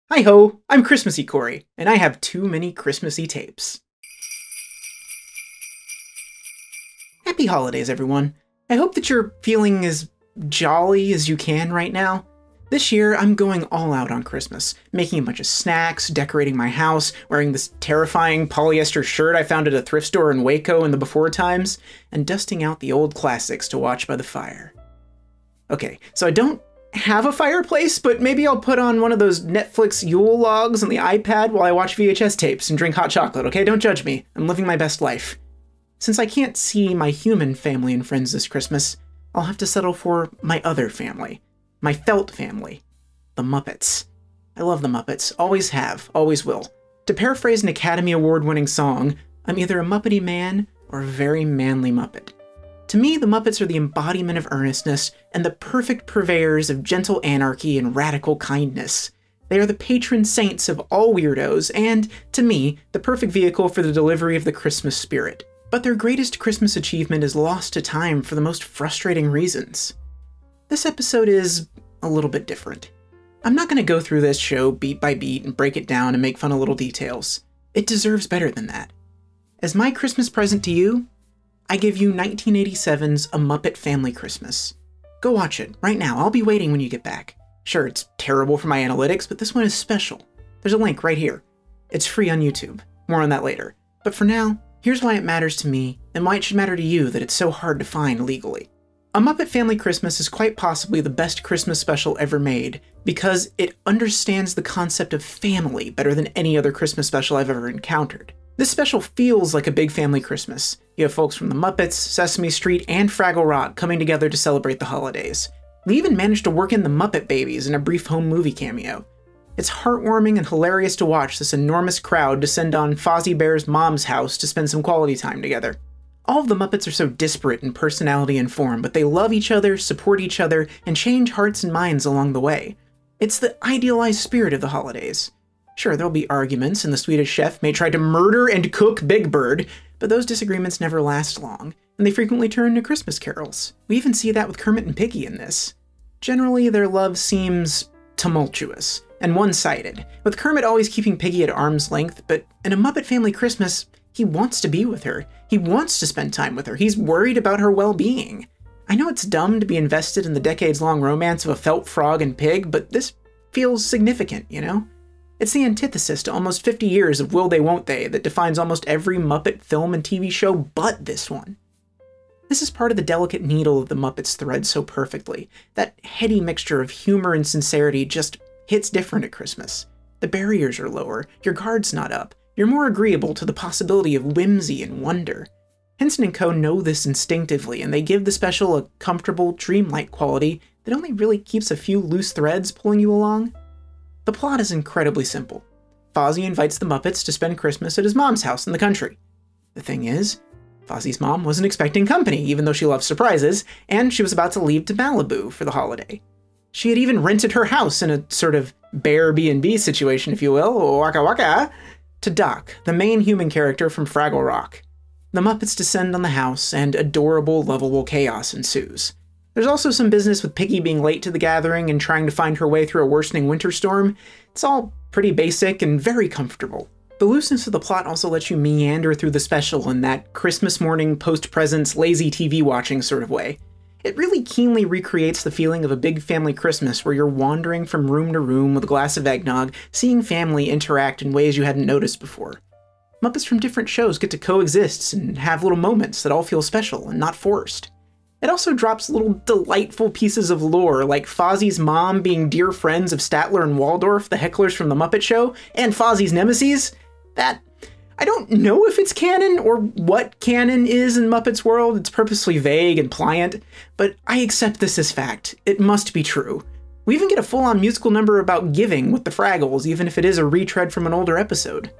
Hi-ho, I'm Christmassy Corey, and I have too many Christmassy tapes. Happy holidays, everyone. I hope that you're feeling as jolly as you can right now. This year, I'm going all out on Christmas, making a bunch of snacks, decorating my house, wearing this terrifying polyester shirt I found at a thrift store in Waco in the before times, and dusting out the old classics to watch by the fire. Okay, so I don't have a fireplace, but maybe I'll put on one of those Netflix Yule logs on the iPad while I watch VHS tapes and drink hot chocolate, okay? Don't judge me. I'm living my best life. Since I can't see my human family and friends this Christmas, I'll have to settle for my other family. My felt family. The Muppets. I love the Muppets. Always have. Always will. To paraphrase an Academy Award-winning song, I'm either a Muppety man or a very manly Muppet. To me, the Muppets are the embodiment of earnestness and the perfect purveyors of gentle anarchy and radical kindness. They are the patron saints of all weirdos and, to me, the perfect vehicle for the delivery of the Christmas spirit. But their greatest Christmas achievement is lost to time for the most frustrating reasons. This episode is a little bit different. I'm not going to go through this show beat by beat and break it down and make fun of little details. It deserves better than that. As my Christmas present to you, I give you 1987's A Muppet Family Christmas. Go watch it, right now. I'll be waiting when you get back. Sure, it's terrible for my analytics, but this one is special. There's a link right here. It's free on YouTube. More on that later. But for now, here's why it matters to me, and why it should matter to you that it's so hard to find legally. A Muppet Family Christmas is quite possibly the best Christmas special ever made, because it understands the concept of family better than any other Christmas special I've ever encountered. This special feels like a big family Christmas. You have folks from the Muppets, Sesame Street, and Fraggle Rock coming together to celebrate the holidays. They even managed to work in the Muppet Babies in a brief home movie cameo. It's heartwarming and hilarious to watch this enormous crowd descend on Fozzie Bear's mom's house to spend some quality time together. All of the Muppets are so disparate in personality and form, but they love each other, support each other, and change hearts and minds along the way. It's the idealized spirit of the holidays. Sure, there'll be arguments, and the Swedish chef may try to murder and cook Big Bird, but those disagreements never last long, and they frequently turn to Christmas carols. We even see that with Kermit and Piggy in this. Generally, their love seems tumultuous and one-sided, with Kermit always keeping Piggy at arm's length, but in A Muppet Family Christmas, he wants to be with her. He wants to spend time with her. He's worried about her well-being. I know it's dumb to be invested in the decades-long romance of a felt frog and pig, but this feels significant, you know? It's the antithesis to almost 50 years of will they won't they that defines almost every Muppet film and TV show but this one. This is part of the delicate needle of the Muppets thread so perfectly. That heady mixture of humor and sincerity just hits different at Christmas. The barriers are lower, your guard's not up, you're more agreeable to the possibility of whimsy and wonder. Henson & Co. know this instinctively, and they give the special a comfortable, dreamlike quality that only really keeps a few loose threads pulling you along. The plot is incredibly simple. Fozzie invites the Muppets to spend Christmas at his mom's house in the country. The thing is, Fozzie's mom wasn't expecting company, even though she loves surprises, and she was about to leave to Malibu for the holiday. She had even rented her house in a sort of Bear B&B situation, if you will, Waka Waka, to Doc, the main human character from Fraggle Rock. The Muppets descend on the house, and adorable, lovable chaos ensues. There's also some business with Piggy being late to the gathering and trying to find her way through a worsening winter storm. It's all pretty basic and very comfortable. The looseness of the plot also lets you meander through the special in that Christmas morning, post-presents, lazy TV watching sort of way. It really keenly recreates the feeling of a big family Christmas where you're wandering from room to room with a glass of eggnog, seeing family interact in ways you hadn't noticed before. Muppets from different shows get to coexist and have little moments that all feel special and not forced. It also drops little delightful pieces of lore, like Fozzie's mom being dear friends of Statler and Waldorf, the hecklers from The Muppet Show, and Fozzie's nemesis. That, I don't know if it's canon or what canon is in Muppets world. It's purposely vague and pliant, but I accept this as fact. It must be true. We even get a full-on musical number about giving with the Fraggles, even if it is a retread from an older episode.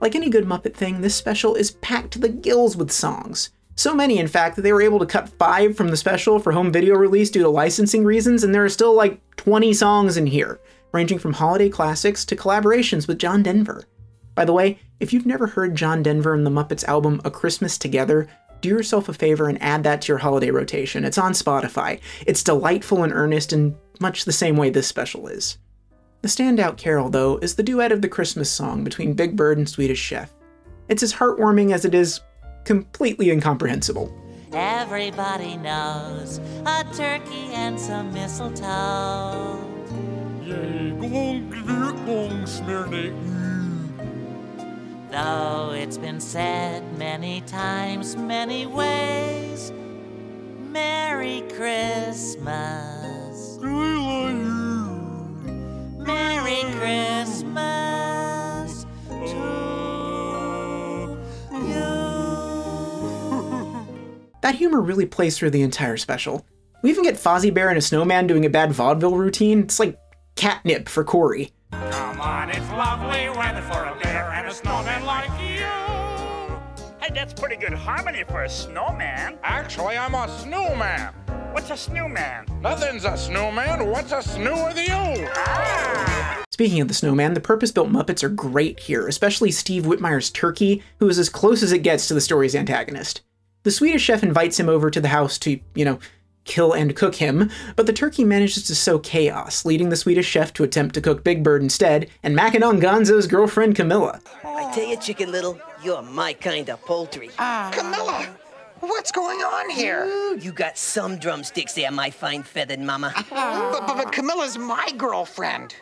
Like any good Muppet thing, this special is packed to the gills with songs. So many, in fact, that they were able to cut 5 from the special for home video release due to licensing reasons, and there are still like 20 songs in here, ranging from holiday classics to collaborations with John Denver. By the way, if you've never heard John Denver and the Muppets album A Christmas Together, do yourself a favor and add that to your holiday rotation. It's on Spotify. It's delightful and earnest in much the same way this special is. The standout carol, though, is the duet of the Christmas song between Big Bird and Swedish Chef. It's as heartwarming as it is completely incomprehensible. Everybody knows a turkey and some mistletoe. Yay, gong, Smirny. Though it's been said many times, many ways, Merry Christmas. Merry Christmas to you. That humor really plays through the entire special. We even get Fozzie Bear and a snowman doing a bad vaudeville routine. It's like catnip for Corey. Come on, it's lovely weather for a bear and a snowman like you. Hey, that's pretty good harmony for a snowman. Actually, I'm a snowman. What's a snowman? Nothing's a snowman. What's a snoo with you? Speaking of the snowman, the purpose-built Muppets are great here, especially Steve Whitmire's turkey, who is as close as it gets to the story's antagonist. The Swedish Chef invites him over to the house to, kill and cook him, but the turkey manages to sow chaos, leading the Swedish Chef to attempt to cook Big Bird instead, and macking on Gonzo's girlfriend Camilla. I tell you, Chicken Little, you're my kind of poultry. Camilla, what's going on here? Ooh, you got some drumsticks there, my fine feathered mama. But Camilla's my girlfriend.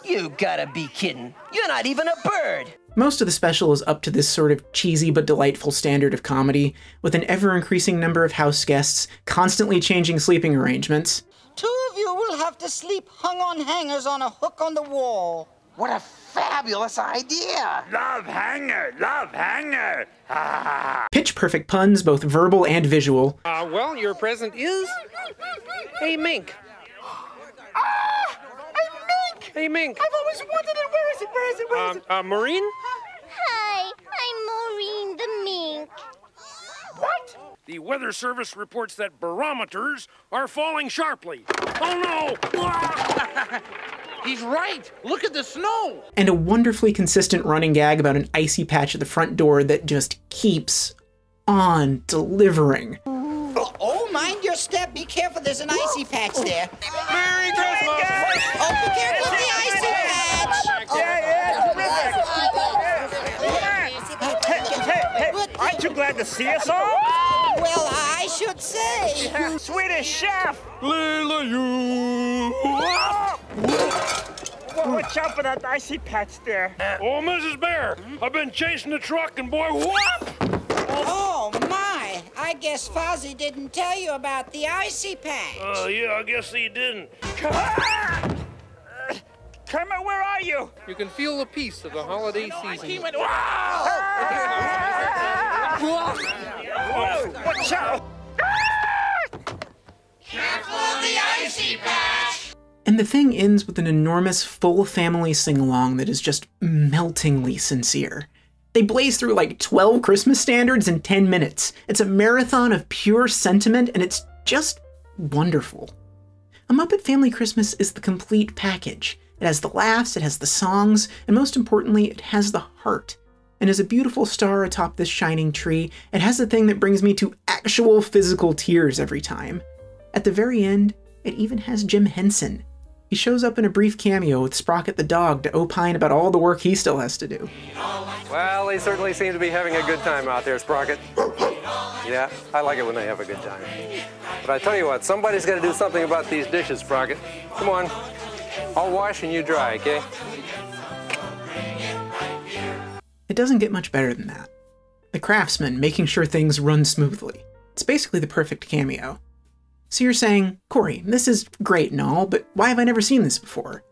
You gotta be kidding. You're not even a bird. Most of the special is up to this sort of cheesy but delightful standard of comedy, with an ever-increasing number of house guests, constantly changing sleeping arrangements. Two of you will have to sleep hung on hangers on a hook on the wall. What a fabulous idea. Love hanger, love hanger. Pitch-perfect puns, both verbal and visual. Well, your present is a mink. Hey, Mink. I've always wanted it. Where is it? Where is it? Where is it? Maureen? Hi, I'm Maureen the mink. What? The Weather Service reports that barometers are falling sharply. Oh, no! He's right. Look at the snow. And a wonderfully consistent running gag about an icy patch at the front door that just keeps on delivering. Oh, mind your step. Be careful. There's an icy patch there. Merry Christmas. Oh, be careful with the icy patch. Hey, aren't you glad to see us all? Well, I should say. Swedish Chef. Lila, you. Watch out for that icy patch there. Oh, Mrs. Bear, I've been chasing the truck and boy, whoop! Oh, my. I guess Fozzie didn't tell you about the icy patch. Yeah, I guess he didn't. Kermit, where are you? You can feel the peace of the holiday season. Whoa, watch out. Careful of the icy patch. And the thing ends with an enormous full family sing-along that is just meltingly sincere. They blaze through like 12 Christmas standards in 10 minutes. It's a marathon of pure sentiment, and it's just wonderful. A Muppet Family Christmas is the complete package. It has the laughs, it has the songs, and most importantly, it has the heart. And as a beautiful star atop this shining tree, it has the thing that brings me to actual physical tears every time. At the very end, it even has Jim Henson. He shows up in a brief cameo with Sprocket the dog to opine about all the work he still has to do. Well, they certainly seem to be having a good time out there, Sprocket. Yeah, I like it when they have a good time. But I tell you what, somebody's got to do something about these dishes, Sprocket. Come on, I'll wash and you dry, okay? It doesn't get much better than that. The craftsman making sure things run smoothly. It's basically the perfect cameo. So you're saying, Corey, this is great and all, but why have I never seen this before?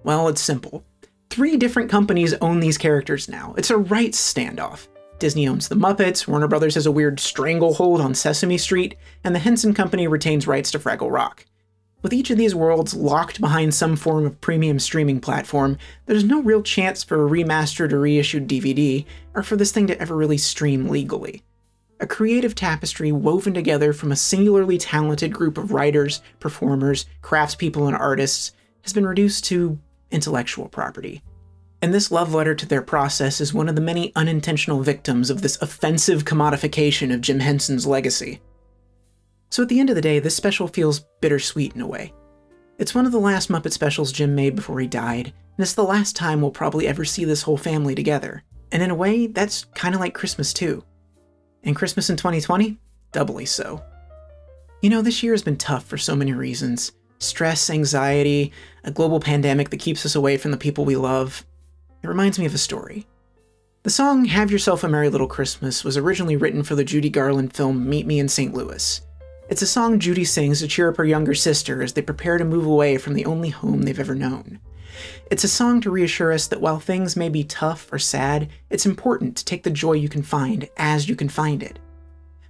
Well, it's simple. 3 different companies own these characters now. It's a rights standoff. Disney owns the Muppets, Warner Brothers has a weird stranglehold on Sesame Street, and the Henson Company retains rights to Fraggle Rock. With each of these worlds locked behind some form of premium streaming platform, there's no real chance for a remastered or reissued DVD, or for this thing to ever really stream legally. A creative tapestry woven together from a singularly talented group of writers, performers, craftspeople, and artists has been reduced to intellectual property. And this love letter to their process is one of the many unintentional victims of this offensive commodification of Jim Henson's legacy. So at the end of the day, this special feels bittersweet in a way. It's one of the last Muppet specials Jim made before he died, and it's the last time we'll probably ever see this whole family together. And in a way, that's kind of like Christmas too. And Christmas in 2020? Doubly so. You know, this year has been tough for so many reasons. Stress, anxiety, a global pandemic that keeps us away from the people we love. It reminds me of a story. The song Have Yourself a Merry Little Christmas was originally written for the Judy Garland film Meet Me in St. Louis. It's a song Judy sings to cheer up her younger sister as they prepare to move away from the only home they've ever known. It's a song to reassure us that while things may be tough or sad, it's important to take the joy you can find as you can find it.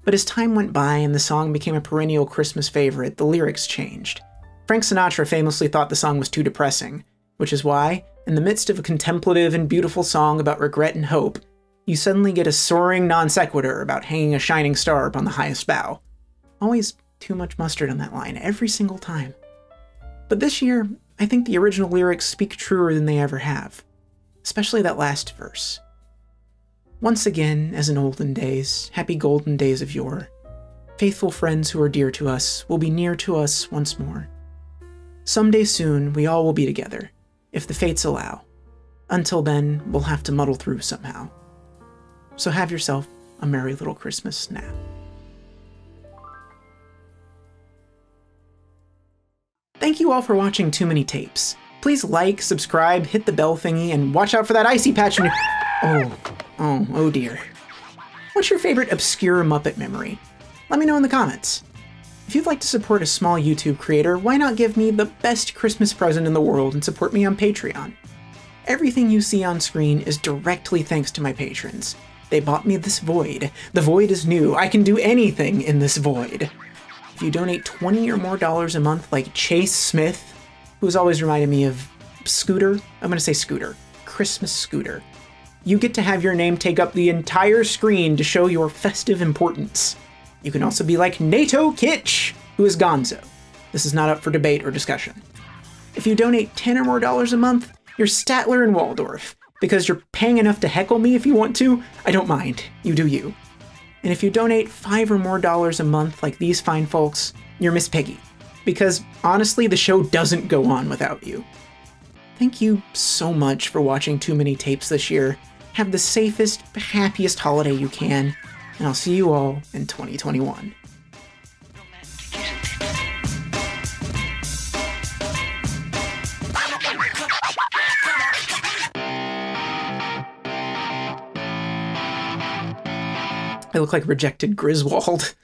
But as time went by and the song became a perennial Christmas favorite, the lyrics changed. Frank Sinatra famously thought the song was too depressing, which is why, in the midst of a contemplative and beautiful song about regret and hope, you suddenly get a soaring non sequitur about hanging a shining star upon the highest bough. Always too much mustard on that line, every single time. But this year, I think the original lyrics speak truer than they ever have, especially that last verse. Once again, as in olden days, happy golden days of yore, faithful friends who are dear to us will be near to us once more. Someday soon, we all will be together, if the fates allow. Until then, we'll have to muddle through somehow. So have yourself a merry little Christmas now. Thank you all for watching Too Many Tapes. Please like, subscribe, hit the bell thingy, and watch out for that icy patch in your— Oh dear. What's your favorite obscure Muppet memory? Let me know in the comments. If you'd like to support a small YouTube creator, why not give me the best Christmas present in the world and support me on Patreon? Everything you see on screen is directly thanks to my patrons. They bought me this void. The void is new. I can do anything in this void. If you donate $20 or more a month, like Chase Smith, who's always reminded me of Scooter, I'm gonna say Scooter, Christmas Scooter, you get to have your name take up the entire screen to show your festive importance. You can also be like NATO Kitsch, who is Gonzo. This is not up for debate or discussion. If you donate $10 or more a month, you're Statler and Waldorf. Because you're paying enough to heckle me if you want to, I don't mind. You do you. And if you donate $5 or more a month like these fine folks, you're Miss Piggy. Because honestly, the show doesn't go on without you. Thank you so much for watching Too Many Tapes this year. Have the safest, happiest holiday you can, and I'll see you all in 2021. I look like rejected Griswold.